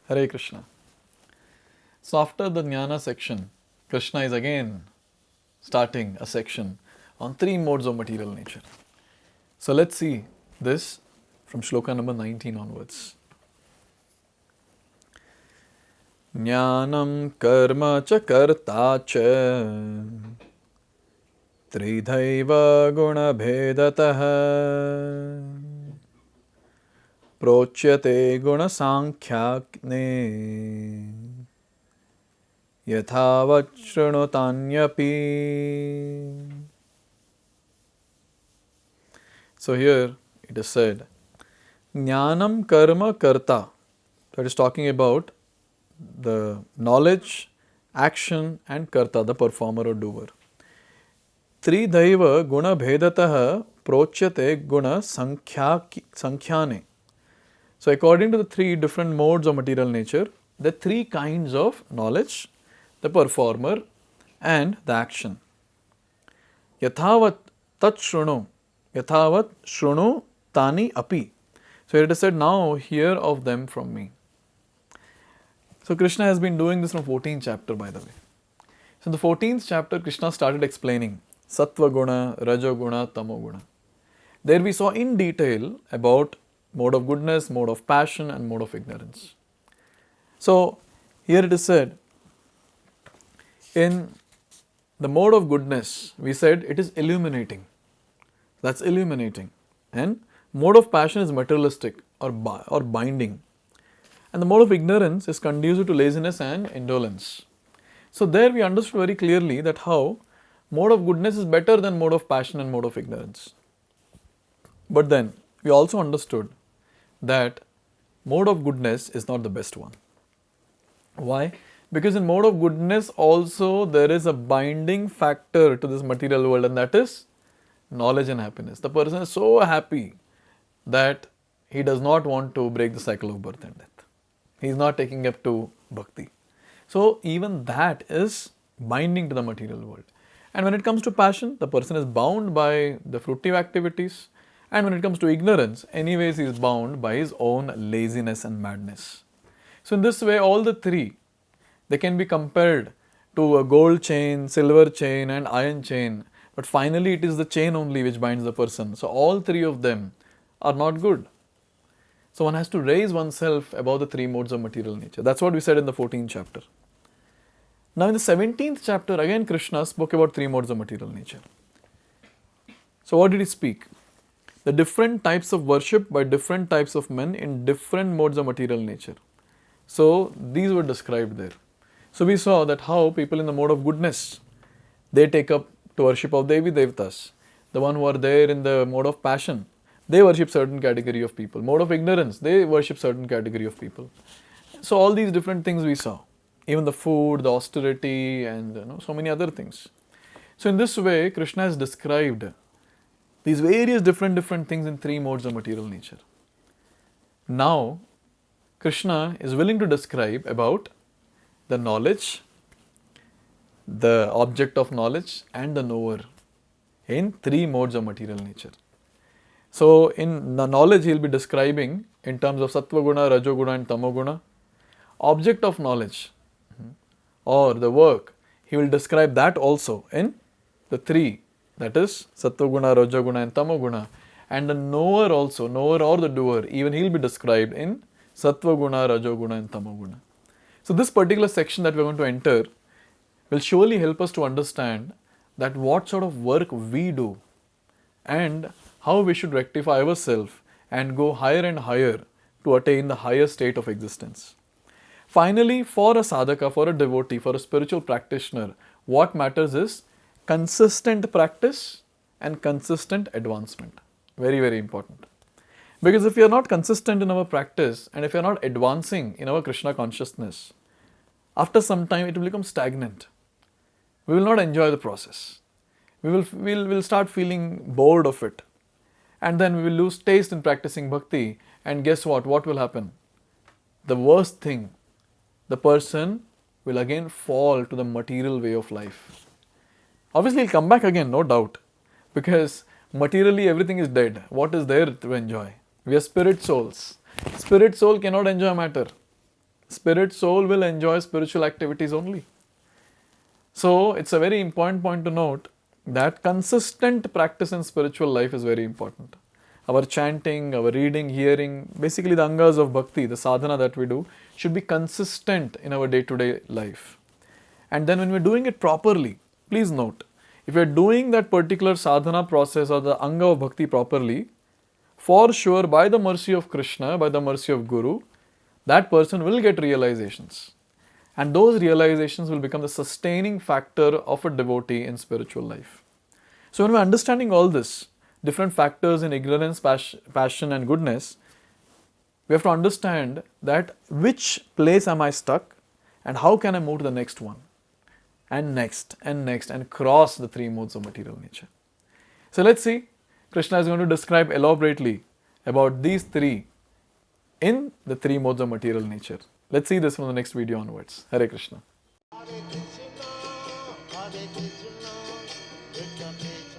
Hare Krishna. So after the Jnana section, Krishna is again starting a section on three modes of material nature. So let's see this from shloka number 19 onwards. Jnanam karma cha karta cha tridhaiva guna bhedatah prochyate guna sankhyagne yathavat shrunotanyapi. So here it is said, Jnanam karma karta. That is talking about the knowledge, action and karta, the performer or doer. Tridhaiva guna bhedatah prochyate guna sankhyane. So according to the three different modes of material nature, the three kinds of knowledge, the performer and the action. Yathavat tat shrunu. Yathavat shrunu tani api. So it is said, now hear of them from me. So Krishna has been doing this from 14th chapter, by the way. So in the 14th chapter, Krishna started explaining Sattva Guna, Rajo Guna, Tamo Guna. There we saw in detail about mode of goodness, mode of passion and mode of ignorance. So here it is said, in the mode of goodness, we said it is illuminating. That's illuminating. And mode of passion is materialistic or binding. And the mode of ignorance is conducive to laziness and indolence. So there we understood very clearly that how mode of goodness is better than mode of passion and mode of ignorance. But then we also understood that mode of goodness is not the best one. Why? Because in mode of goodness also there is a binding factor to this material world, and that is knowledge and happiness. The person is so happy that he does not want to break the cycle of birth and death. He is not taking up to bhakti. So even that is binding to the material world. And when it comes to passion, the person is bound by the fruitive activities. And when it comes to ignorance, anyways he is bound by his own laziness and madness. So in this way, all the three, they can be compared to a gold chain, silver chain and iron chain. But finally it is the chain only which binds the person. So all three of them are not good. So one has to raise oneself above the three modes of material nature. That's what we said in the 14th chapter. Now in the 17th chapter, again Krishna spoke about three modes of material nature. So what did he speak? The different types of worship by different types of men in different modes of material nature. So these were described there. So we saw that how people in the mode of goodness, they take up to worship of Devi Devtas. The one who are there in the mode of passion, they worship certain category of people. Mode of ignorance, they worship certain category of people. So all these different things we saw. Even the food, the austerity and so many other things. So in this way, Krishna has described these various different things in three modes of material nature. Now, Krishna is willing to describe about the knowledge, the object of knowledge and the knower in three modes of material nature. So in the knowledge he will be describing in terms of Sattva Guna, Rajo Guna and Tamo Guna. Object of knowledge or the work, he will describe that also in the three, that is Sattva Guna, Rajo Guna and Tamo Guna. And the knower also, knower or the doer, even he will be described in Sattva Guna, Rajo Guna and Tamo Guna. So this particular section that we are going to enter will surely help us to understand that what sort of work we do and how we should rectify ourselves and go higher and higher to attain the higher state of existence. Finally, for a sadhaka, for a devotee, for a spiritual practitioner, what matters is consistent practice and consistent advancement. Very, very important. Because if we are not consistent in our practice and if we are not advancing in our Krishna consciousness, after some time it will become stagnant. We will not enjoy the process. We will start feeling bored of it. And then we will lose taste in practicing bhakti. And guess what? What will happen? The worst thing, the person will again fall to the material way of life. Obviously, he'll come back again, no doubt. Because materially everything is dead. What is there to enjoy? We are spirit souls. Spirit soul cannot enjoy matter. Spirit soul will enjoy spiritual activities only. So it's a very important point to note that consistent practice in spiritual life is very important. Our chanting, our reading, hearing, basically the angas of bhakti, the sadhana that we do, should be consistent in our day-to-day life. And then when we're doing it properly, please note, if you're doing that particular sadhana process or the anga of bhakti properly, for sure, by the mercy of Krishna, by the mercy of Guru, that person will get realizations. And those realizations will become the sustaining factor of a devotee in spiritual life. So when we're understanding all this, different factors in ignorance, passion and goodness, we have to understand that which place am I stuck and how can I move to the next one and next and next and cross the three modes of material nature. So let's see, Krishna is going to describe elaborately about these three in the three modes of material nature. Let's see this from the next video onwards. Hare Krishna. Hare Krishna, Krishna Krishna,